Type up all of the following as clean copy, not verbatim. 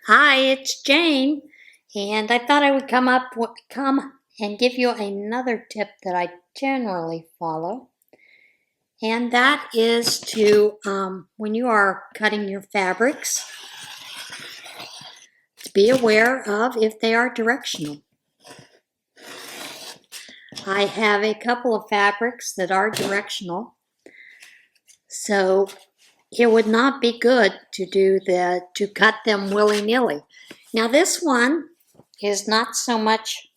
Hi, it's Jane, and I thought I would come and give you another tip that I generally follow, and that is to when you are cutting your fabrics, to be aware of if they are directional. I have a couple of fabrics that are directional, so it would not be good to cut them willy-nilly. Now this one is not so much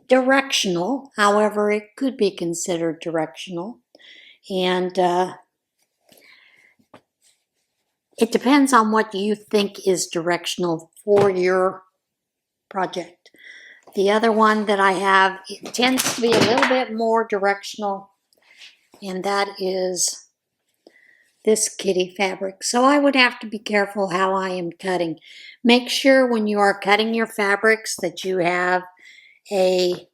directional, however, it could be considered directional, and it depends on what you think is directional for your project. The other one that I have, it tends to be a little bit more directional, and that is this kitty fabric. So I would have to be careful how I am cutting. Make sure when you are cutting your fabrics that you have a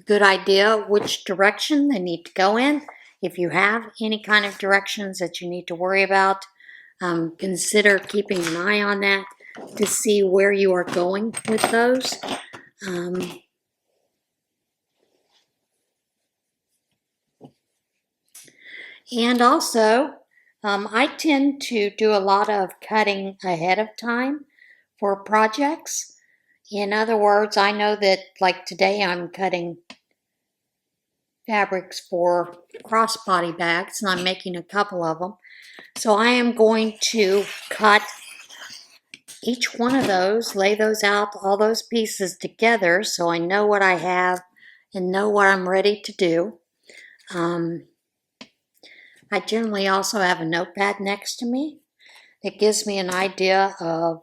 good idea which direction they need to go in. If you have any kind of directions that you need to worry about, consider keeping an eye on that to see where you are going with those. And also, I tend to do a lot of cutting ahead of time for projects. In other words, I know that like today I'm cutting fabrics for crossbody bags, and I'm making a couple of them. So I am going to cut each one of those, lay those out, all those pieces together, so I know what I have and know what I'm ready to do. I generally also have a notepad next to me that gives me an idea of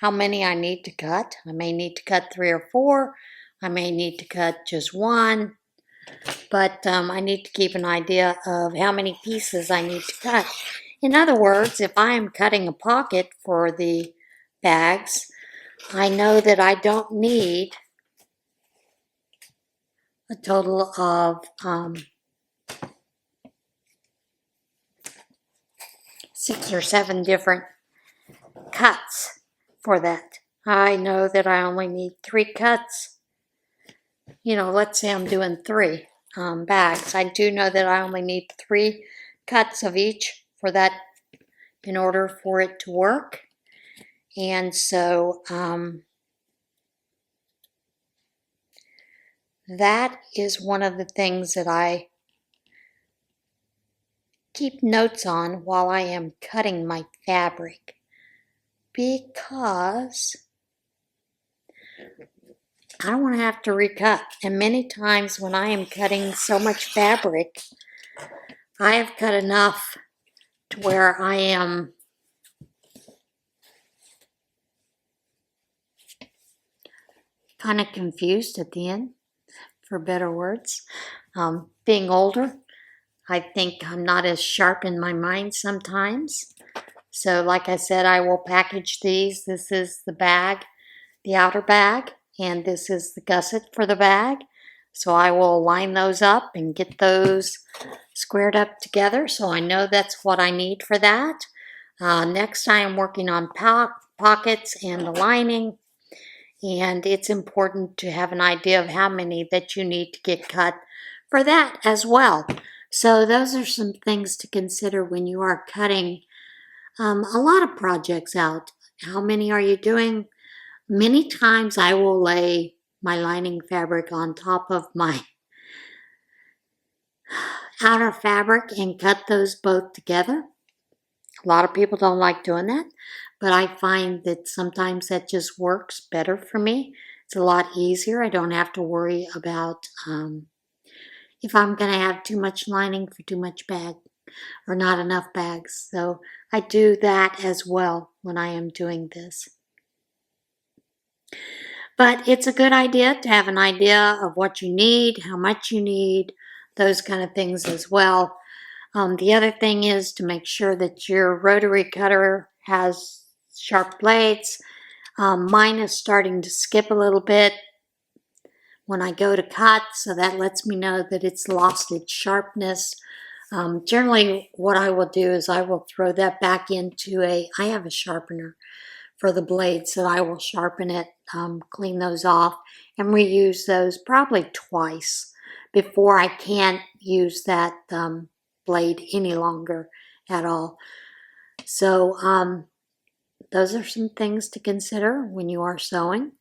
how many I need to cut. I may need to cut 3 or 4. I may need to cut just 1. But I need to keep an idea of how many pieces I need to cut. In other words, if I am cutting a pocket for the bags, I know that I don't need a total of 6 or 7 different cuts for that. I know that I only need 3 cuts. Let's say I'm doing 3 bags. I do know that I only need 3 cuts of each for that in order for it to work. And so that is one of the things that I keep notes on while I am cutting my fabric, because I don't want to have to recut. And many times when I am cutting so much fabric, I have cut enough to where I am kind of confused at the end, for better words. Being older, I think I'm not as sharp in my mind sometimes. So like I said, I will package these. This is the bag, the outer bag, and this is the gusset for the bag. So I will line those up and get those squared up together, so I know that's what I need for that. Next I am working on pockets and the lining, and it's important to have an idea of how many that you need to get cut for that as well. So those are some things to consider when you are cutting a lot of projects out. How many are you doing? Many times I will lay my lining fabric on top of my outer fabric and cut those both together. A lot of people don't like doing that, but I find that sometimes that just works better for me. It's a lot easier. I don't have to worry about if I'm going to have too much lining for too much bag or not enough bags. So I do that as well when I am doing this. But it's a good idea to have an idea of what you need, how much you need, those kind of things as well. The other thing is to make sure that your rotary cutter has sharp blades. Mine is starting to skip a little bit when I go to cut, so that lets me know that it's lost its sharpness. Generally, what I will do is I will throw that back into I have a sharpener for the blades, so I will sharpen it, clean those off, and reuse those probably twice before I can't use that blade any longer at all. So those are some things to consider when you are sewing.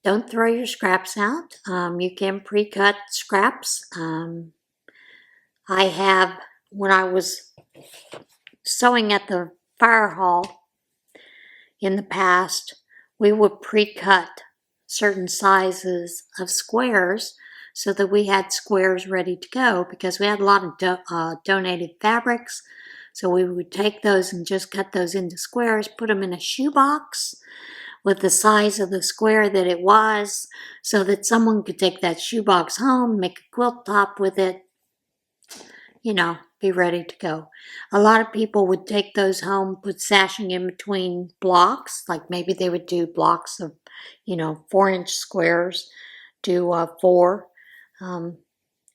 Don't throw your scraps out. You can pre-cut scraps. I have, when I was sewing at the fire hall in the past, we would pre-cut certain sizes of squares so that we had squares ready to go, because we had a lot of donated fabrics. So we would take those and just cut those into squares, put them in a shoebox with the size of the square that it was, so that someone could take that shoebox home, make a quilt top with it, you know, be ready to go. A lot of people would take those home, put sashing in between blocks, like maybe they would do blocks of, 4-inch squares, do 4, and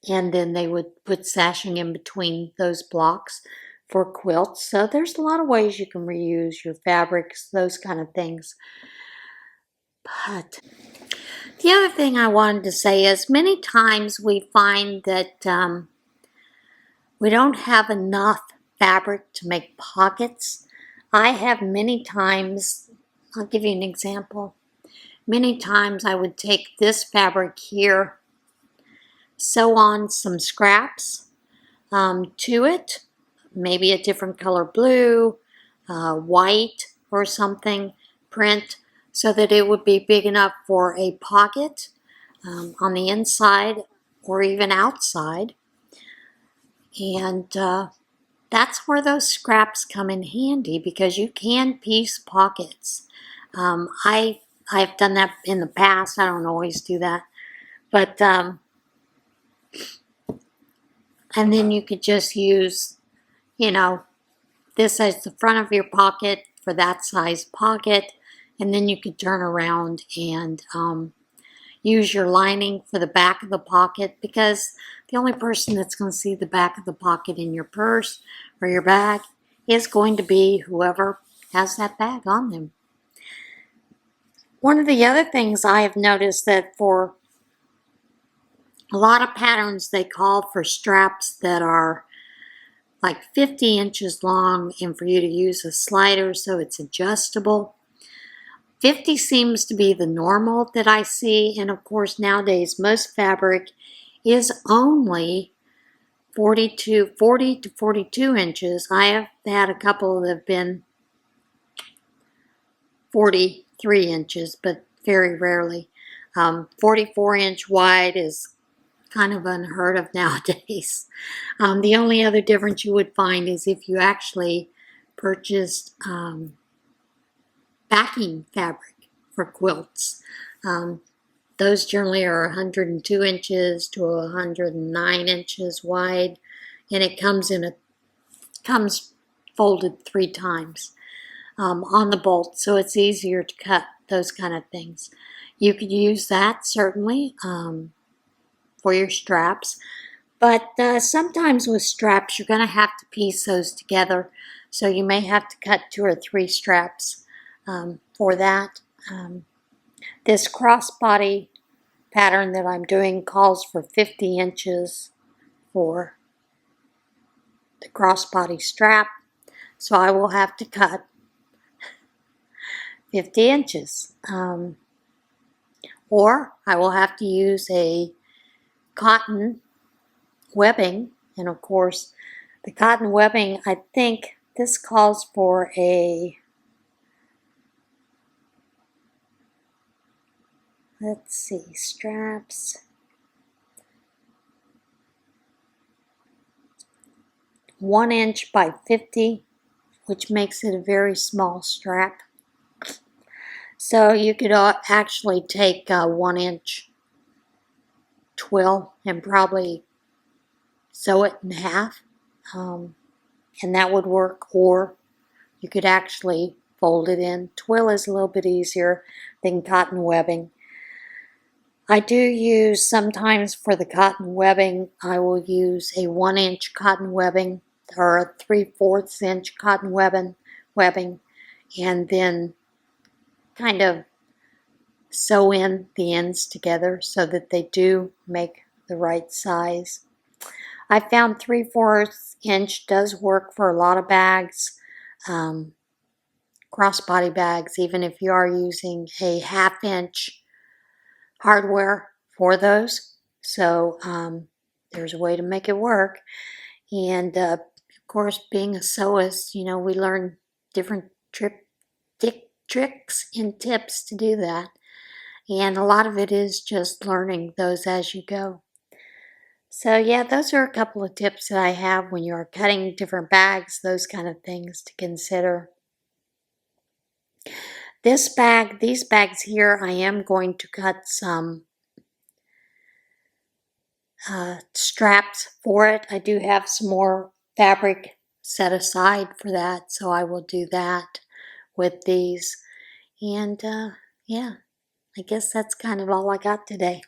then they would put sashing in between those blocks for quilts. So there's a lot of ways you can reuse your fabrics, those kind of things. But the other thing I wanted to say is many times we find that we don't have enough fabric to make pockets. I have many times, I'll give you an example. Many times I would take this fabric here, sew on some scraps to it, maybe a different color blue, white or something, print, so that it would be big enough for a pocket on the inside or even outside. And that's where those scraps come in handy, because you can piece pockets. I've done that in the past. I don't always do that. But, and then you could just use, this as the front of your pocket for that size pocket. And then you could turn around and use your lining for the back of the pocket, because the only person that's going to see the back of the pocket in your purse or your bag is going to be whoever has that bag on them. One of the other things I have noticed, that for a lot of patterns, they call for straps that are like 50 inches long, and for you to use a slider so it's adjustable. 50 seems to be the normal that I see, and of course nowadays most fabric is only 40 to 42 inches. I have had a couple that have been 43 inches, but very rarely. 44-inch wide is kind of unheard of nowadays. The only other difference you would find is if you actually purchased backing fabric for quilts. Those generally are 102 inches to 109 inches wide, and it comes folded 3 times on the bolt, so it's easier to cut, those kind of things. You could use that certainly for your straps, but sometimes with straps you're going to have to piece those together, so you may have to cut 2 or 3 straps for that. This crossbody pattern that I'm doing calls for 50 inches for the crossbody strap, so I will have to cut 50 inches. Or I will have to use a cotton webbing, and of course the cotton webbing, I think this calls for a, let's see, straps. 1 inch by 50, which makes it a very small strap. So you could actually take a 1 inch twill and probably sew it in half, and that would work. Or you could actually fold it in. Twill is a little bit easier than cotton webbing. I do use sometimes for the cotton webbing, I will use a 1-inch cotton webbing or a 3/4 inch cotton webbing, and then kind of sew in the ends together so that they do make the right size. I found 3/4 inch does work for a lot of bags, crossbody bags, even if you are using a 1/2 inch hardware for those. So there's a way to make it work. And of course, being a sewist, you know, we learn different tricks and tips to do that. And a lot of it is just learning those as you go. So yeah, those are a couple of tips that I have when you're cutting different bags, those kind of things to consider. These bags here, I am going to cut some straps for it. I do have some more fabric set aside for that, so I will do that with these. And yeah, I guess that's kind of all I got today.